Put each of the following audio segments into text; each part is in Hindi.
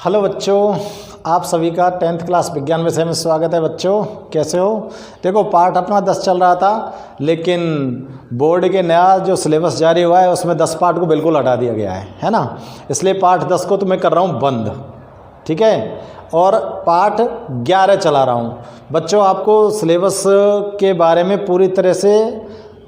हेलो बच्चों, आप सभी का 10th क्लास विज्ञान विषय में स्वागत है। बच्चों कैसे हो? देखो पाठ अपना 10 चल रहा था, लेकिन बोर्ड के नया जो सिलेबस जारी हुआ है उसमें 10 पाठ को बिल्कुल हटा दिया गया है ना। इसलिए पाठ 10 को तो मैं कर रहा हूँ बंद, ठीक है, और पाठ 11 चला रहा हूँ। बच्चों आपको सिलेबस के बारे में पूरी तरह से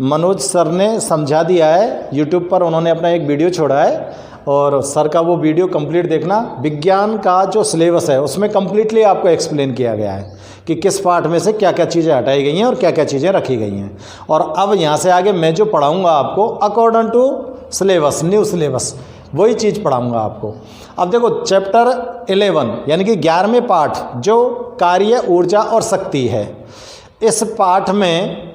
मनोज सर ने समझा दिया है। यूट्यूब पर उन्होंने अपना एक वीडियो छोड़ा है और सर का वो वीडियो कंप्लीट देखना। विज्ञान का जो सिलेबस है उसमें कंप्लीटली आपको एक्सप्लेन किया गया है कि किस पार्ट में से क्या क्या चीज़ें हटाई गई हैं और क्या क्या चीज़ें रखी गई हैं। और अब यहाँ से आगे मैं जो पढ़ाऊँगा आपको according to syllabus, new syllabus, वही चीज़ पढ़ाऊँगा आपको। अब देखो चैप्टर 11 यानी कि 11वें पाठ जो कार्य, ऊर्जा और शक्ति है, इस पाठ में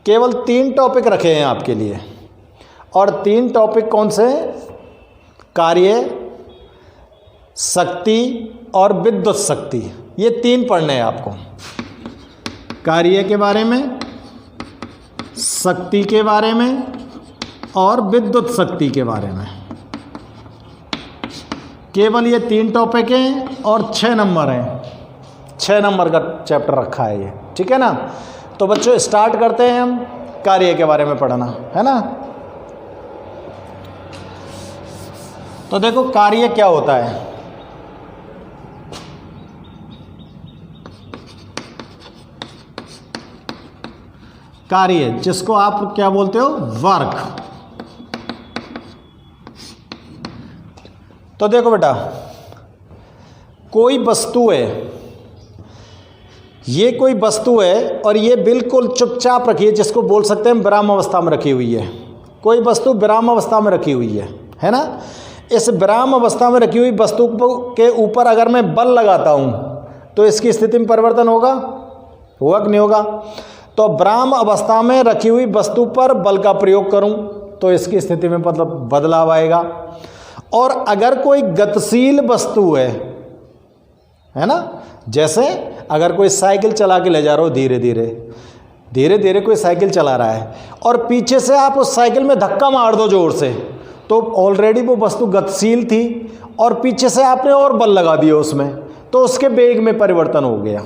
केवल 3 टॉपिक रखे हैं आपके लिए। और 3 टॉपिक कौन से? कार्य, शक्ति और विद्युत शक्ति। ये 3 पढ़ने हैं आपको। कार्य के बारे में, शक्ति के बारे में और विद्युत शक्ति के बारे में। केवल ये 3 टॉपिक हैं और 6 नंबर हैं। 6 नंबर का चैप्टर रखा है ये, ठीक है ना। तो बच्चों स्टार्ट करते हैं हम कार्य के बारे में पढ़ना, है ना। तो देखो कार्य क्या होता है। कार्य जिसको आप क्या बोलते हो? वर्क। तो देखो बेटा, कोई वस्तु है, ये कोई वस्तु है और ये बिल्कुल चुपचाप रखी है, जिसको बोल सकते हैं विराम अवस्था में रखी हुई है। कोई वस्तु विराम अवस्था में रखी हुई है ना। इस विराम अवस्था में रखी हुई वस्तु के ऊपर अगर मैं बल लगाता हूं तो इसकी स्थिति में परिवर्तन होगा कि नहीं होगा? तो विराम अवस्था में रखी हुई वस्तु पर बल का प्रयोग करूं तो इसकी स्थिति में मतलब बदलाव आएगा। और अगर कोई गतिशील वस्तु है ना, जैसे अगर कोई साइकिल चला के ले जा रहा हो, धीरे धीरे कोई साइकिल चला रहा है और पीछे से आप उस साइकिल में धक्का मार दो जोर से, तो ऑलरेडी वो वस्तु गतिशील थी और पीछे से आपने और बल लगा दिया उसमें, तो उसके वेग में परिवर्तन हो गया,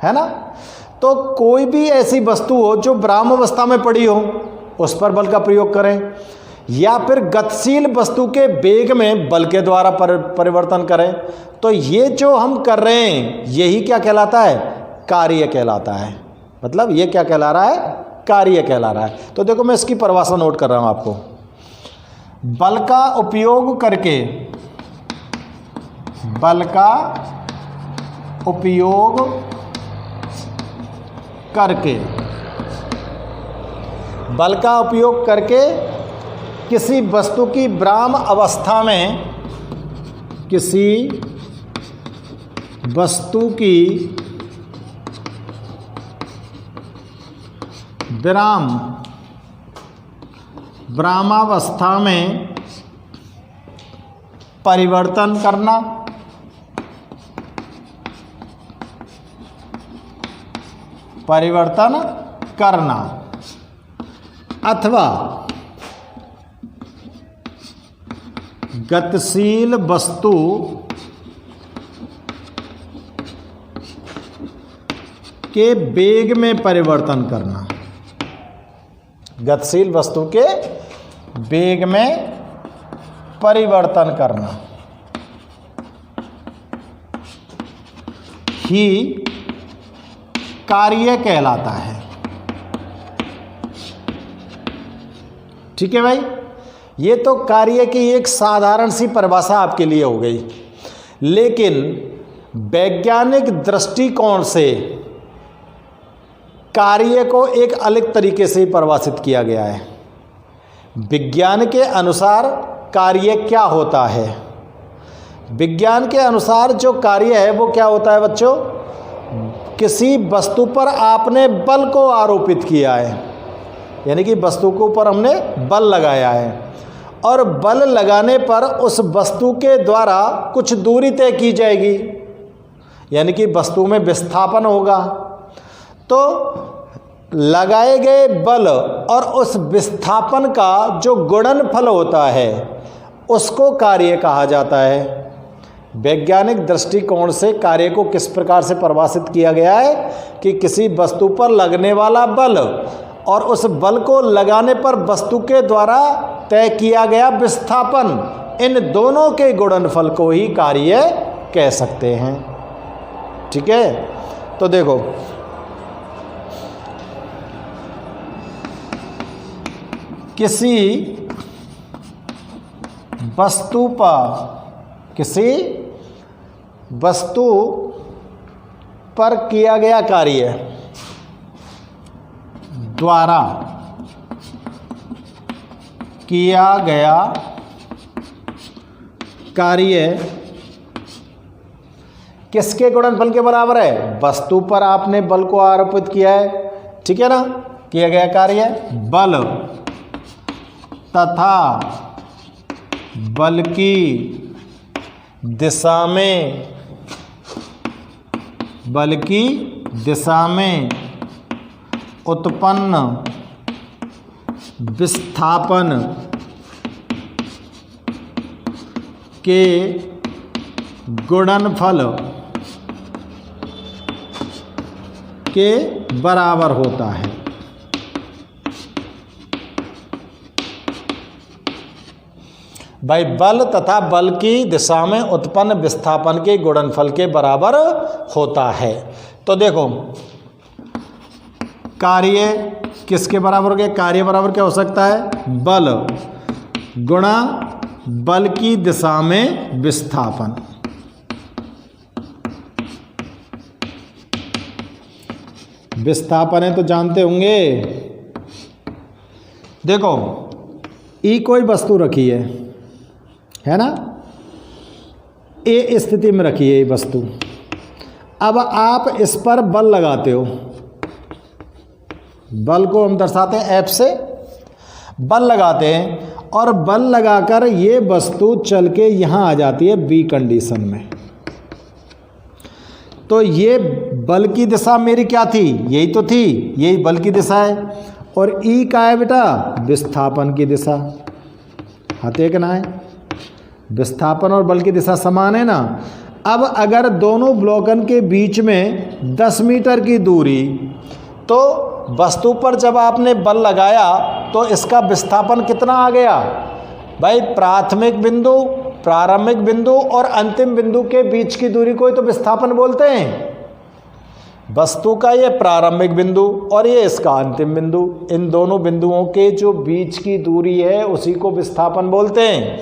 है ना। तो कोई भी ऐसी वस्तु हो जो विराम अवस्था में पड़ी हो, उस पर बल का प्रयोग करें, या फिर गतिशील वस्तु के वेग में बल के द्वारा परिवर्तन करें, तो ये जो हम कर रहे हैं यही क्या कहलाता है? कार्य कहलाता है। मतलब ये क्या कहला रहा है? कार्य कहला रहा है। तो देखो मैं इसकी परिभाषा नोट कर रहा हूं आपको। बल का उपयोग करके, बल का उपयोग करके, बल का उपयोग करके किसी वस्तु की विराम अवस्था में, किसी वस्तु की विरामावस्था में परिवर्तन करना, अथवा गतिशील वस्तु के वेग में परिवर्तन करना, गतिशील वस्तु के वेग में परिवर्तन करना ही कार्य कहलाता है। ठीक है भाई, ये तो कार्य की एक साधारण सी परिभाषा आपके लिए हो गई, लेकिन वैज्ञानिक दृष्टिकोण से कार्य को एक अलग तरीके से परिभाषित किया गया है। विज्ञान के अनुसार कार्य क्या होता है? विज्ञान के अनुसार जो कार्य है वो क्या होता है बच्चों? किसी वस्तु पर आपने बल को आरोपित किया है, यानी कि वस्तु के ऊपर हमने बल लगाया है, और बल लगाने पर उस वस्तु के द्वारा कुछ दूरी तय की जाएगी, यानी कि वस्तु में विस्थापन होगा। तो लगाए गए बल और उस विस्थापन का जो गुणनफल होता है उसको कार्य कहा जाता है। वैज्ञानिक दृष्टिकोण से कार्य को किस प्रकार से परिभाषित किया गया है कि किसी वस्तु पर लगने वाला बल और उस बल को लगाने पर वस्तु के द्वारा तय किया गया विस्थापन, इन दोनों के गुणनफल को ही कार्य कह सकते हैं। ठीक है, तो देखो किसी वस्तु पर किया गया कार्य द्वारा किया गया कार्य किसके गुणनफल के बराबर है? वस्तु पर आपने बल को आरोपित किया है, ठीक है ना, किया गया कार्य बल तथा बल की दिशा में उत्पन्न विस्थापन के गुणनफल के बराबर होता है। भाई बल तथा बल की दिशा में उत्पन्न विस्थापन के गुणनफल के बराबर होता है। तो देखो कार्य किसके बराबर हो गया? कार्य बराबर क्या हो सकता है? बल गुणा बल की दिशा में विस्थापन। विस्थापन है तो जानते होंगे। देखो ई कोई वस्तु रखी है ना, ए स्थिति में रखी है ये वस्तु। अब आप इस पर बल लगाते हो, बल को हम दर्शाते हैं F से, बल लगाते हैं और बल लगाकर ये वस्तु चल के यहाँ आ जाती है बी कंडीशन में। तो ये बल की दिशा मेरी क्या थी? यही तो थी, यही बल की दिशा है। और ई का है बेटा? विस्थापन की दिशा। हाथे का ना है, विस्थापन और बल की दिशा समान है ना। अब अगर दोनों ब्लॉकन के बीच में 10 मीटर की दूरी, तो वस्तु पर जब आपने बल लगाया तो इसका विस्थापन कितना आ गया? भाई प्राथमिक बिंदु, प्रारंभिक बिंदु और अंतिम बिंदु के बीच की दूरी को ही तो विस्थापन बोलते हैं। वस्तु का ये प्रारंभिक बिंदु और ये इसका अंतिम बिंदु, इन दोनों बिंदुओं के जो बीच की दूरी है उसी को विस्थापन बोलते हैं।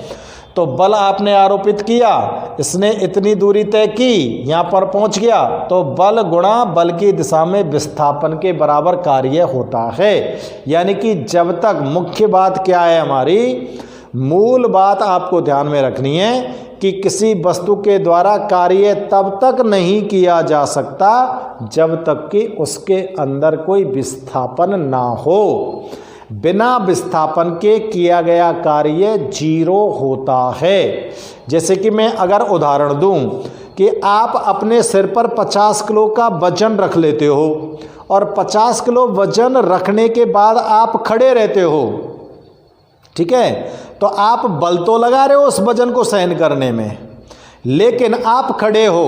तो बल आपने आरोपित किया, इसने इतनी दूरी तय की, यहाँ पर पहुँच गया, तो बल गुणा बल की दिशा में विस्थापन के बराबर कार्य होता है। यानी कि जब तक, मुख्य बात क्या है हमारी, मूल बात आपको ध्यान में रखनी है कि किसी वस्तु के द्वारा कार्य तब तक नहीं किया जा सकता जब तक कि उसके अंदर कोई विस्थापन ना हो। बिना विस्थापन के किया गया कार्य 0 होता है। जैसे कि मैं अगर उदाहरण दूं कि आप अपने सिर पर 50 किलो का वजन रख लेते हो और 50 किलो वजन रखने के बाद आप खड़े रहते हो, ठीक है, तो आप बल तो लगा रहे हो उस वजन को सहन करने में, लेकिन आप खड़े हो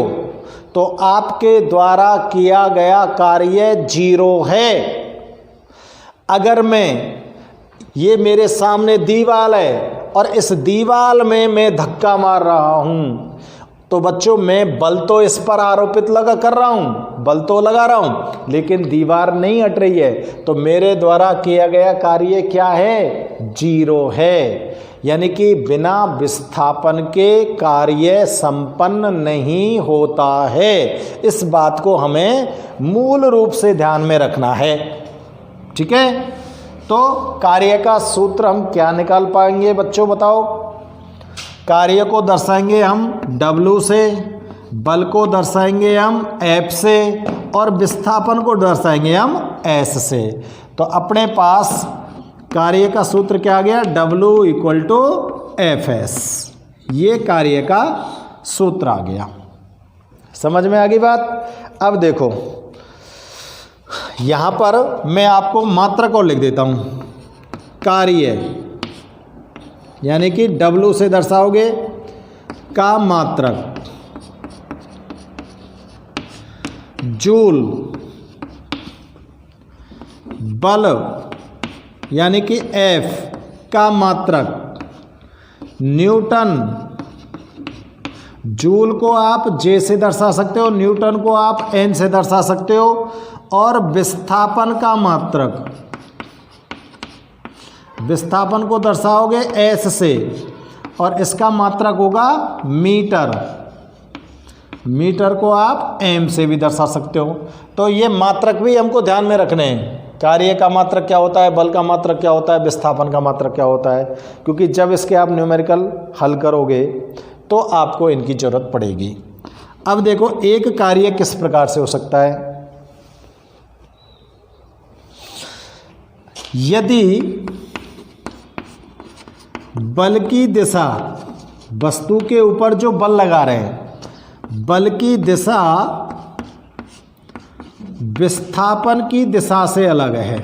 तो आपके द्वारा किया गया कार्य 0 है। अगर ये मेरे सामने दीवार है और इस दीवार में मैं धक्का मार रहा हूँ, तो बच्चों मैं बल तो इस पर आरोपित कर रहा हूँ, बल तो लगा रहा हूँ, लेकिन दीवार नहीं हट रही है, तो मेरे द्वारा किया गया कार्य क्या है? 0 है। यानी कि बिना विस्थापन के कार्य संपन्न नहीं होता है। इस बात को हमें मूल रूप से ध्यान में रखना है, ठीक है। तो कार्य का सूत्र हम क्या निकाल पाएंगे बच्चों, बताओ? कार्य को दर्शाएंगे हम W से, बल को दर्शाएंगे हम F से और विस्थापन को दर्शाएंगे हम S से। तो अपने पास कार्य का सूत्र क्या आ गया? W = Fs। ये कार्य का सूत्र आ गया। समझ में आ गई बात? अब देखो यहाँ पर मैं आपको मात्रक और लिख देता हूँ। कार्य यानी कि W से दर्शाओगे का मात्रक, जूल, बल यानी कि F का मात्रक, न्यूटन, जूल को आप J से दर्शा सकते हो, न्यूटन को आप N से दर्शा सकते हो, और विस्थापन का मात्रक, विस्थापन को दर्शाओगे S से और इसका मात्रक होगा मीटर, मीटर को आप M से भी दर्शा सकते हो। तो ये मात्रक भी हमको ध्यान में रखने हैं, कार्य का मात्रक क्या होता है, बल का मात्रक क्या होता है, विस्थापन का मात्रक क्या होता है, क्योंकि जब इसके आप न्यूमेरिकल हल करोगे तो आपको इनकी ज़रूरत पड़ेगी। अब देखो एक कार्य किस प्रकार से हो सकता है। यदि बल की दिशा, वस्तु के ऊपर जो बल लगा रहे हैं, बल की दिशा विस्थापन की दिशा से अलग है,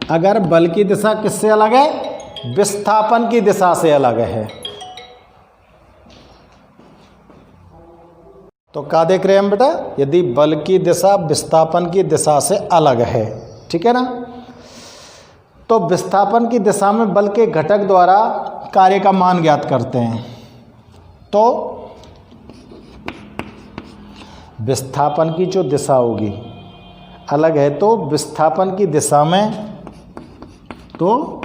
अगर बल की दिशा किससे अलग है, विस्थापन की दिशा से अलग है, तो क्या देख रहे हैं हम बेटा, यदि बल की दिशा विस्थापन की दिशा से अलग है, ठीक है ना, तो विस्थापन की दिशा में बल के घटक द्वारा कार्य का मान ज्ञात करते हैं। तो विस्थापन की जो दिशा होगी अलग है, तो विस्थापन की दिशा में, तो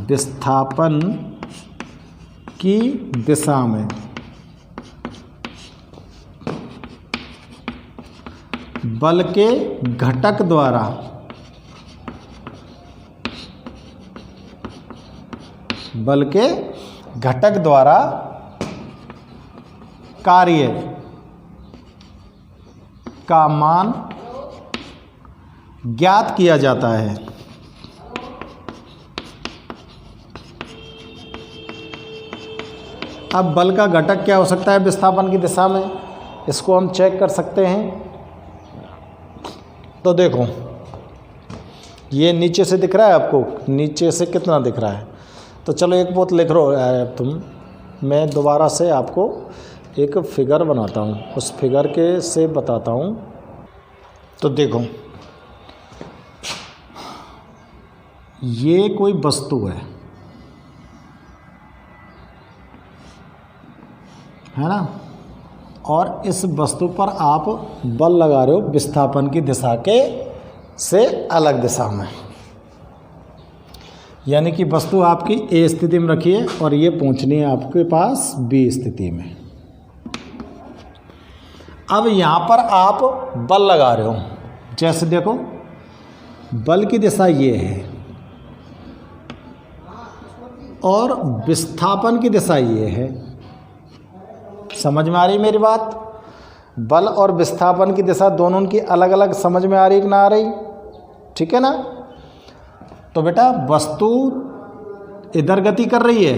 विस्थापन की दिशा में बल के घटक द्वारा कार्य का मान ज्ञात किया जाता है। अब बल का घटक क्या हो सकता है विस्थापन की दिशा में, इसको हम चेक कर सकते हैं। तो देखो ये नीचे से दिख रहा है आपको, नीचे से कितना दिख रहा है, तो चलो एक बहुत लिख लो तुम, मैं दोबारा से आपको एक फिगर बनाता हूँ, उस फिगर के से बताता हूँ। तो देखो ये कोई वस्तु है ना, और इस वस्तु पर आप बल लगा रहे हो विस्थापन की दिशा के से अलग दिशा में, यानी कि वस्तु आपकी ए स्थिति में रखी है और ये पहुंचनी है आपके पास बी स्थिति में। अब यहाँ पर आप बल लगा रहे हो, जैसे देखो बल की दिशा ये है और विस्थापन की दिशा ये है। समझ में आ रही मेरी बात? बल और विस्थापन की दिशा दोनों की अलग अलग समझ में आ रही कि ना आ रही? ठीक है ना। तो बेटा वस्तु इधर गति कर रही है,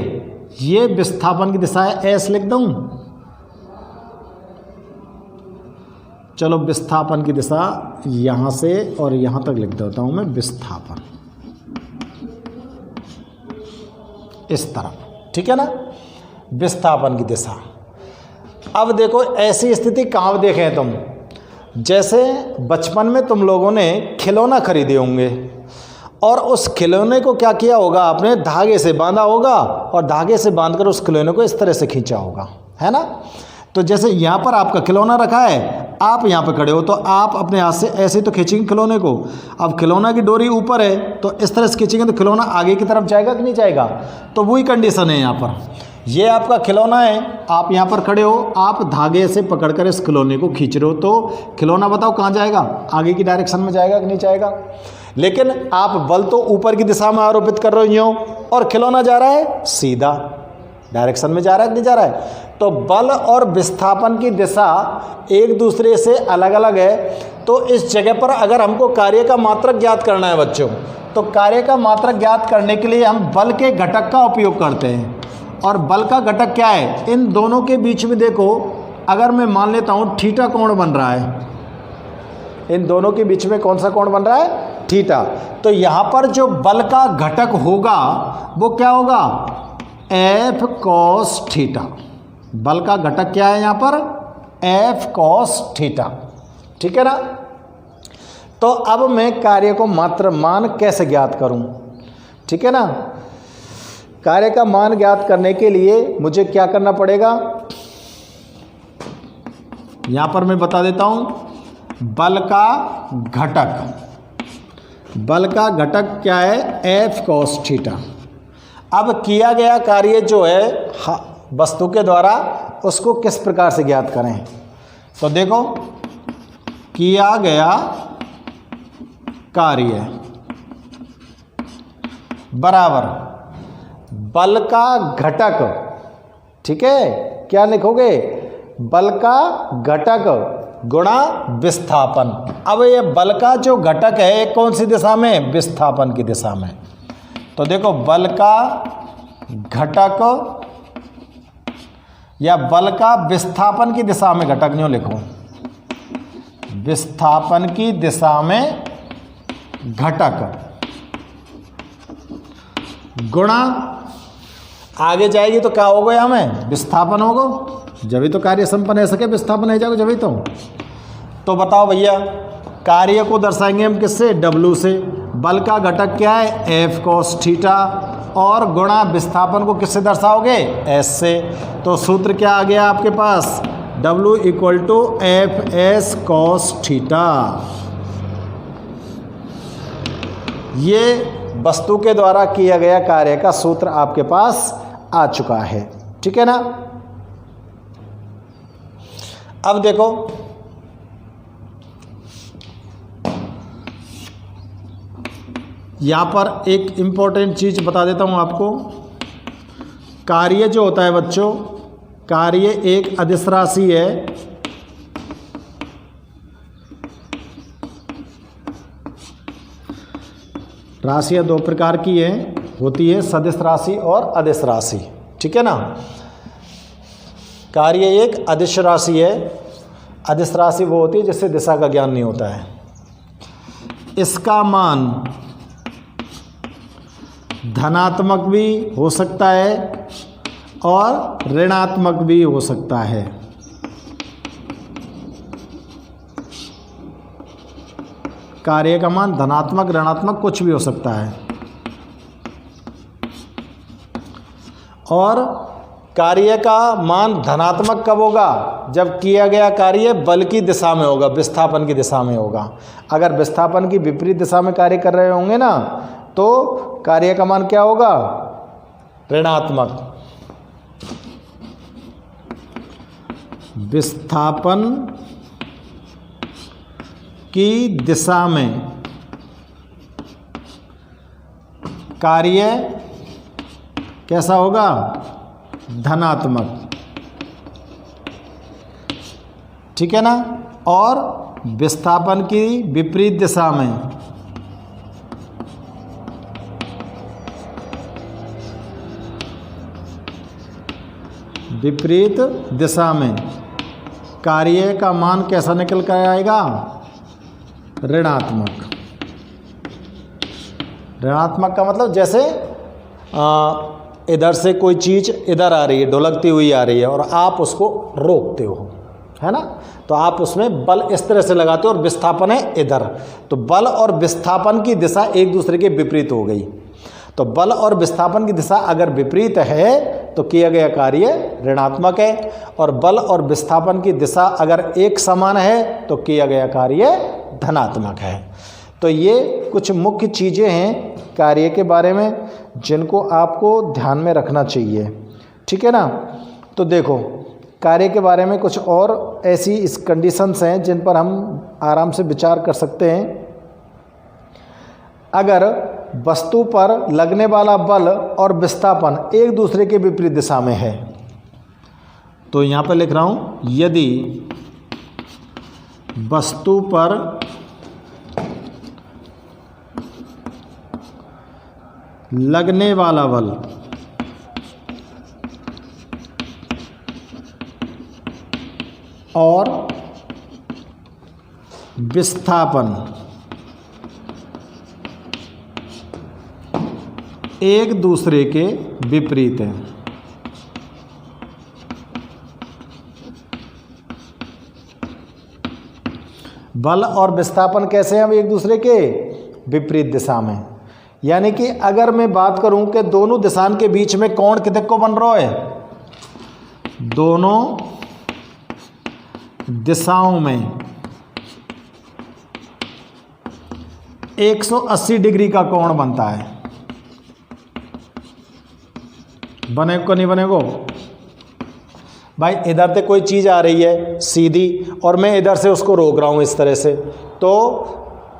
ये विस्थापन की दिशा है, एस लिख दूं। चलो विस्थापन की दिशा यहाँ से और यहाँ तक लिख देता हूँ मैं, विस्थापन इस तरफ, ठीक है ना, विस्थापन की दिशा। अब देखो ऐसी स्थिति कहाँ देखें तुम, जैसे बचपन में तुम लोगों ने खिलौना खरीदे होंगे और उस खिलौने को क्या किया होगा, आपने धागे से बांधा होगा और धागे से बांधकर उस खिलौने को इस तरह से खींचा होगा, है ना। तो जैसे यहाँ पर आपका खिलौना रखा है, आप यहाँ पर खड़े हो तो आप अपने हाथ से ऐसे तो खींचेंगे खिलौने को। अब खिलौना की डोरी ऊपर है तो इस तरह से खींचेंगे तो खिलौना आगे की तरफ जाएगा कि नहीं जाएगा। तो वही कंडीशन है यहाँ पर, ये आपका खिलौना है, आप यहाँ पर खड़े हो, आप धागे से पकड़कर इस खिलौने को खींच रहे हो, तो खिलौना बताओ कहाँ जाएगा, आगे की डायरेक्शन में जाएगा कि नहीं जाएगा। लेकिन आप बल तो ऊपर की दिशा में आरोपित कर रहे हो और खिलौना जा रहा है सीधा डायरेक्शन में जा रहा है कि नहीं जा रहा है। तो बल और विस्थापन की दिशा एक दूसरे से अलग अलग है। तो इस जगह पर अगर हमको कार्य का मात्रक ज्ञात करना है बच्चों, तो कार्य का मात्रक ज्ञात करने के लिए हम बल के घटक का उपयोग करते हैं। और बल का घटक क्या है, इन दोनों के बीच में देखो, अगर मैं मान लेता हूँ थीटा कोण बन रहा है, इन दोनों के बीच में कौन सा कोण बन रहा है, थीटा। तो यहाँ पर जो बल का घटक होगा वो क्या होगा, एफ कॉस थीटा। बल का घटक क्या है यहाँ पर, एफ कॉस थीटा। ठीक है ना। तो अब मैं कार्य को मात्र मान कैसे ज्ञात करूं, ठीक है ना। कार्य का मान ज्ञात करने के लिए मुझे क्या करना पड़ेगा, यहां पर मैं बता देता हूं। बल का घटक, बल का घटक क्या है, एफ कॉस थीटा। अब किया गया कार्य जो है वस्तु के द्वारा, उसको किस प्रकार से ज्ञात करें। तो देखो, किया गया कार्य बराबर बल का घटक, ठीक है, क्या लिखोगे, बल का घटक गुणा विस्थापन। अब ये बल का जो घटक है कौन सी दिशा में, विस्थापन की दिशा में। तो देखो, बल का घटक या बल का विस्थापन की दिशा में, घटक नहीं लिखो, विस्थापन की दिशा में घटक गुणा, आगे जाएगी तो क्या होगा, हमें विस्थापन होगा, जब ही तो कार्य संपन्न है सके, विस्थापन है जाएगा जब ही तो बताओ भैया, कार्य को दर्शाएंगे हम किससे, डब्लू से। बल का घटक क्या है, एफ कॉस थीटा, और गुणा विस्थापन को किससे दर्शाओगे, एस से। तो सूत्र क्या आ गया आपके पास, W equal to f s cos theta. ये वस्तु के द्वारा किया गया कार्य का सूत्र आपके पास आ चुका है, ठीक है ना। अब देखो, यहां पर एक इंपॉर्टेंट चीज बता देता हूं आपको। कार्य जो होता है बच्चों, कार्य एक अदिश राशि है, राशियां दो प्रकार की है, होती है सदिश राशि और अदिश राशि, ठीक है ना। कार्य एक अदिश राशि है, अदिश राशि वो होती है जिससे दिशा का ज्ञान नहीं होता है। इसका मान धनात्मक भी हो सकता है और ऋणात्मक भी हो सकता है। कार्य का मान धनात्मक, ऋणात्मक कुछ भी हो सकता है। और कार्य का मान धनात्मक कब होगा, जब किया गया कार्य बल की दिशा में होगा, विस्थापन की दिशा में होगा। अगर विस्थापन की विपरीत दिशा में कार्य कर रहे होंगे ना, तो कार्य का मान क्या होगा, ऋणात्मक। विस्थापन की दिशा में कार्य कैसा होगा, धनात्मक, ठीक है ना। और विस्थापन की विपरीत दिशा में कार्य का मान कैसा निकल कर आएगा, ऋणात्मक। ऋणात्मक का मतलब जैसे इधर से कोई चीज़ इधर आ रही है, ढुलकती हुई आ रही है, और आप उसको रोकते हो, है ना, तो आप उसमें बल इस तरह से लगाते हो और विस्थापन है इधर, तो बल और विस्थापन की दिशा एक दूसरे के विपरीत हो गई। तो बल और विस्थापन की दिशा अगर विपरीत है तो किया गया कार्य ऋणात्मक है, और बल और विस्थापन की दिशा अगर एक समान है तो किया गया कार्य धनात्मक है। तो ये कुछ मुख्य चीज़ें हैं कार्य के बारे में जिनको आपको ध्यान में रखना चाहिए, ठीक है ना। तो देखो, कार्य के बारे में कुछ और ऐसी इस कंडीशंस हैं जिन पर हम आराम से विचार कर सकते हैं। अगर वस्तु पर लगने वाला बल और विस्थापन एक दूसरे के विपरीत दिशा में है, तो यहाँ पर लिख रहा हूँ, यदि वस्तु पर लगने वाला बल और विस्थापन एक दूसरे के विपरीत हैं। बल और विस्थापन कैसे हैं अब एक दूसरे के विपरीत दिशा में। यानी कि अगर मैं बात करूं कि दोनों दिशाओं के बीच में कोण कितने को बन रहा है, दोनों दिशाओं में 180 डिग्री का कोण बनता है। बने को नहीं बनेगो भाई। इधर से कोई चीज़ आ रही है सीधी और मैं इधर से उसको रोक रहा हूँ इस तरह से, तो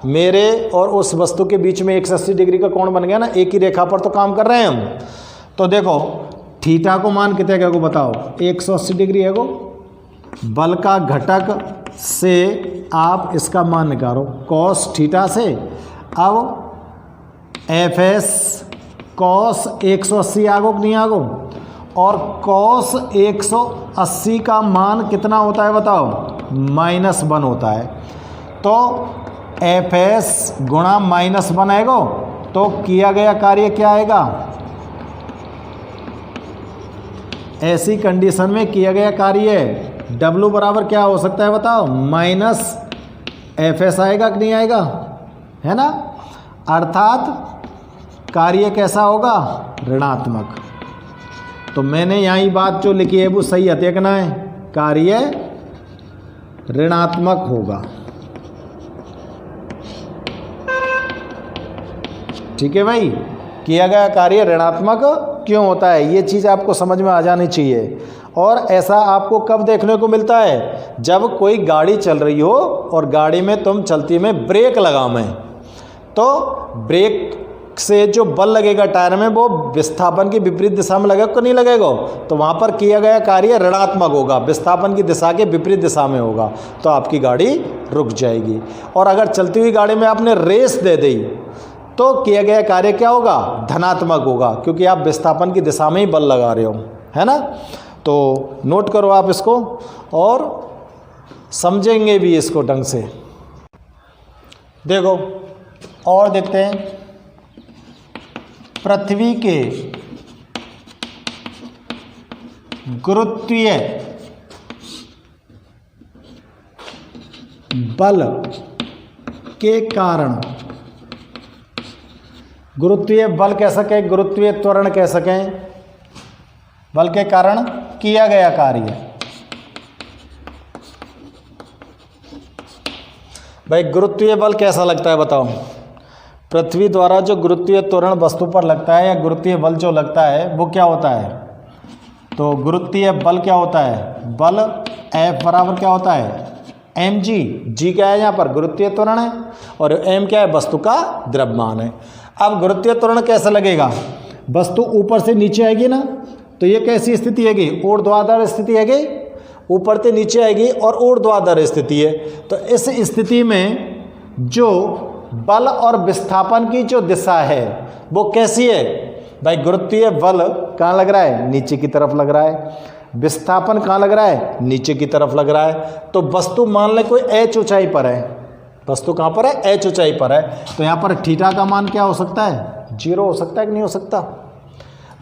मेरे और उस वस्तु के बीच में 180 डिग्री का कोण बन गया ना। एक ही रेखा पर तो काम कर रहे हैं हम। तो देखो थीटा को मान कितने का को बताओ, 180 डिग्री है। को बल का घटक से आप इसका मान निकालो कॉस थीटा से। अब एफ एस कॉस 180 आगो कि नहीं आगो, और कॉस 180 का मान कितना होता है बताओ, -1 होता है। तो एफ एस गुणा -1 आएगा, तो किया गया कार्य क्या आएगा, ऐसी कंडीशन में किया गया कार्य W बराबर क्या हो सकता है बताओ, -FS आएगा कि नहीं आएगा, है ना। अर्थात कार्य कैसा होगा, ऋणात्मक। तो मैंने यहाँ बात जो लिखी है वो सही है, देखना है, कार्य ऋणात्मक होगा। ठीक है भाई, किया गया कार्य ऋणात्मक क्यों होता है, ये चीज़ आपको समझ में आ जानी चाहिए। और ऐसा आपको कब देखने को मिलता है, जब कोई गाड़ी चल रही हो और गाड़ी में तुम चलती में ब्रेक लगाओ, तो ब्रेक से जो बल लगेगा टायर में वो विस्थापन की विपरीत दिशा में लगेगा, नहीं लगेगा, तो वहाँ पर किया गया कार्य ऋणात्मक होगा, विस्थापन की दिशा के विपरीत दिशा में होगा, तो आपकी गाड़ी रुक जाएगी। और अगर चलती हुई गाड़ी में आपने रेस दे दी तो किया गया कार्य क्या होगा, धनात्मक होगा, क्योंकि आप विस्थापन की दिशा में ही बल लगा रहे हो, है ना। तो नोट करो आप इसको और समझेंगे भी इसको ढंग से। देखो और देखते हैं, पृथ्वी के गुरुत्वीय बल के कारण, गुरुत्वीय बल कह सकें, गुरुत्वीय त्वरण कह सकें, बल के कारण किया गया कार्य। भाई गुरुत्वीय बल कैसा लगता है बताओ, पृथ्वी द्वारा जो गुरुत्वीय त्वरण वस्तु पर लगता है या गुरुत्वीय बल जो लगता है वो क्या होता है, तो गुरुत्वीय बल क्या होता है, बल F बराबर क्या होता है, mg, g क्या है यहाँ पर, गुरुत्वीय त्वरण है, और m क्या है, वस्तु का द्रव्यमान है। अब गुरुत्वीय त्वरण कैसा लगेगा, वस्तु ऊपर से नीचे आएगी ना, तो ये कैसी स्थिति हैगी, ऊर्ध्वाधर स्थिति हैगी, ऊपर से नीचे आएगी और ऊर्ध्वाधर स्थिति है। तो इस स्थिति में जो बल और विस्थापन की जो दिशा है वो कैसी है भाई, गुरुत्वीय बल कहाँ लग रहा है, नीचे की तरफ लग रहा है, विस्थापन कहाँ लग रहा है, नीचे की तरफ लग रहा है। तो वस्तु मान ले कोई h ऊंचाई पर है, वस्तु कहाँ पर है, h ऊंचाई पर है, तो यहाँ पर थीटा का मान क्या हो सकता है, 0 हो सकता है कि नहीं हो सकता।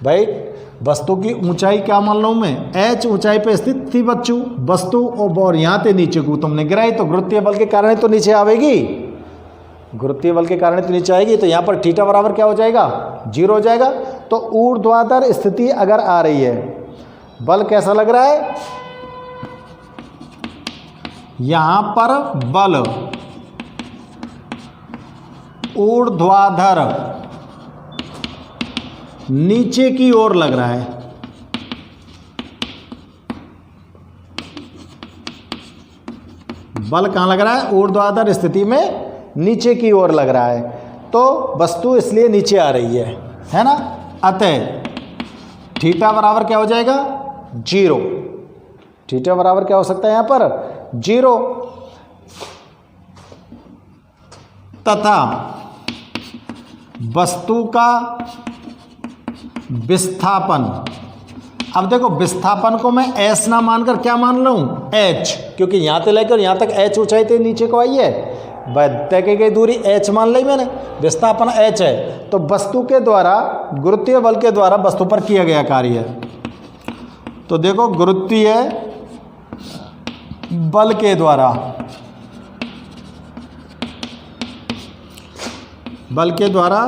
भाई वस्तु की ऊंचाई क्या मान लूँ मैं, h ऊंचाई पे स्थित थी बच्चों वस्तु, और यहाँ से नीचे को तुमने गिराई, तो गुरुत्वीय बल के कारण तो नीचे आवेगी, गुरुत्वीय बल के कारण तो नीचे आएगी, तो यहाँ पर थीटा बराबर क्या हो जाएगा, 0 हो जाएगा। तो ऊर्ध्वाधर स्थिति अगर आ रही है, बल कैसा लग रहा है, यहाँ पर बल ऊर्ध्वाधर नीचे की ओर लग रहा है, बल कहाँ लग रहा है, ऊर्ध्वाधर स्थिति में नीचे की ओर लग रहा है, तो वस्तु इसलिए नीचे आ रही है ना। अतः थीटा बराबर क्या हो जाएगा, 0। थीटा बराबर क्या हो सकता है यहाँ पर, 0। तथा वस्तु का विस्थापन, अब देखो विस्थापन को मैं s ना मानकर क्या मान लूँ, h, क्योंकि यहाँ से लेकर यहाँ तक h ऊंचाई से नीचे को आई है, तय की गई दूरी h मान ली मैंने, विस्थापन h है, तो वस्तु के द्वारा गुरुत्वीय बल के द्वारा वस्तु पर किया गया कार्य है। तो देखो गुरुत्वीय बल के द्वारा, बल के द्वारा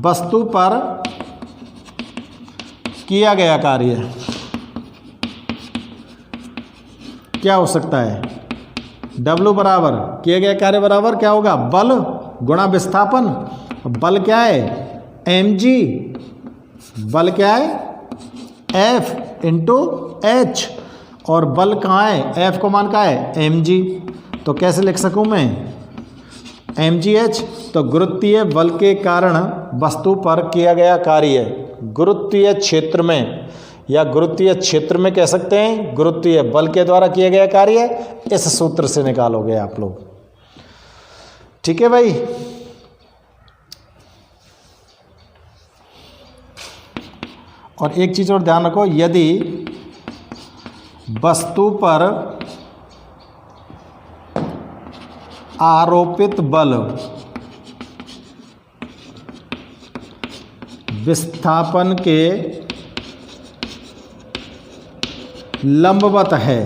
वस्तु पर किया गया कार्य क्या हो सकता है? W बराबर किया गया कार्य बराबर क्या होगा? बल गुणा विस्थापन। बल क्या है? mg। बल क्या है? F into H. और बल कहाँ है? F को मान का है? mg। तो कैसे लिख सकूँ मैं? mgh। तो गुरुत्वीय बल के कारण वस्तु पर किया गया कार्य गुरुत्वीय क्षेत्र में, या गुरुत्वीय क्षेत्र में कह सकते हैं, गुरुत्वीय बल के द्वारा किया गया कार्य इस सूत्र से निकालोगे आप लोग। ठीक है भाई। और एक चीज़ और ध्यान रखो, यदि वस्तु पर आरोपित बल विस्थापन के लंबवत है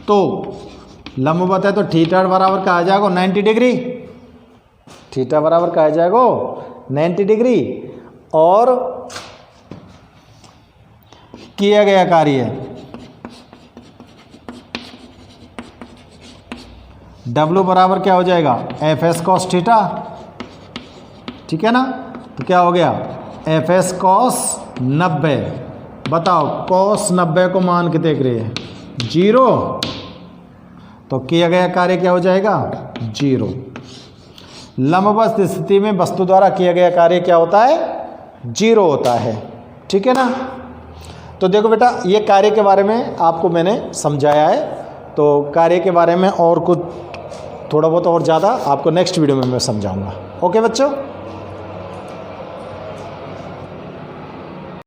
तो लंबवत है तो थीटा बराबर क्या आ जाएगा? 90 डिग्री। थीटा बराबर क्या आ जाएगा? 90 डिग्री। और किया गया कार्य W बराबर क्या हो जाएगा? Fs cos theta. ठीक है ना? तो क्या हो गया? Fs cos 90। बताओ cos 90 को मान के देख रहे हैं 0, तो किया गया कार्य क्या हो जाएगा? 0। लंबवत स्थिति में वस्तु द्वारा किया गया कार्य क्या होता है? 0 होता है। ठीक है ना? तो देखो बेटा, ये कार्य के बारे में आपको मैंने समझाया है। तो कार्य के बारे में और कुछ थोड़ा बहुत और ज़्यादा आपको नेक्स्ट वीडियो में मैं समझाऊंगा। ओके बच्चों।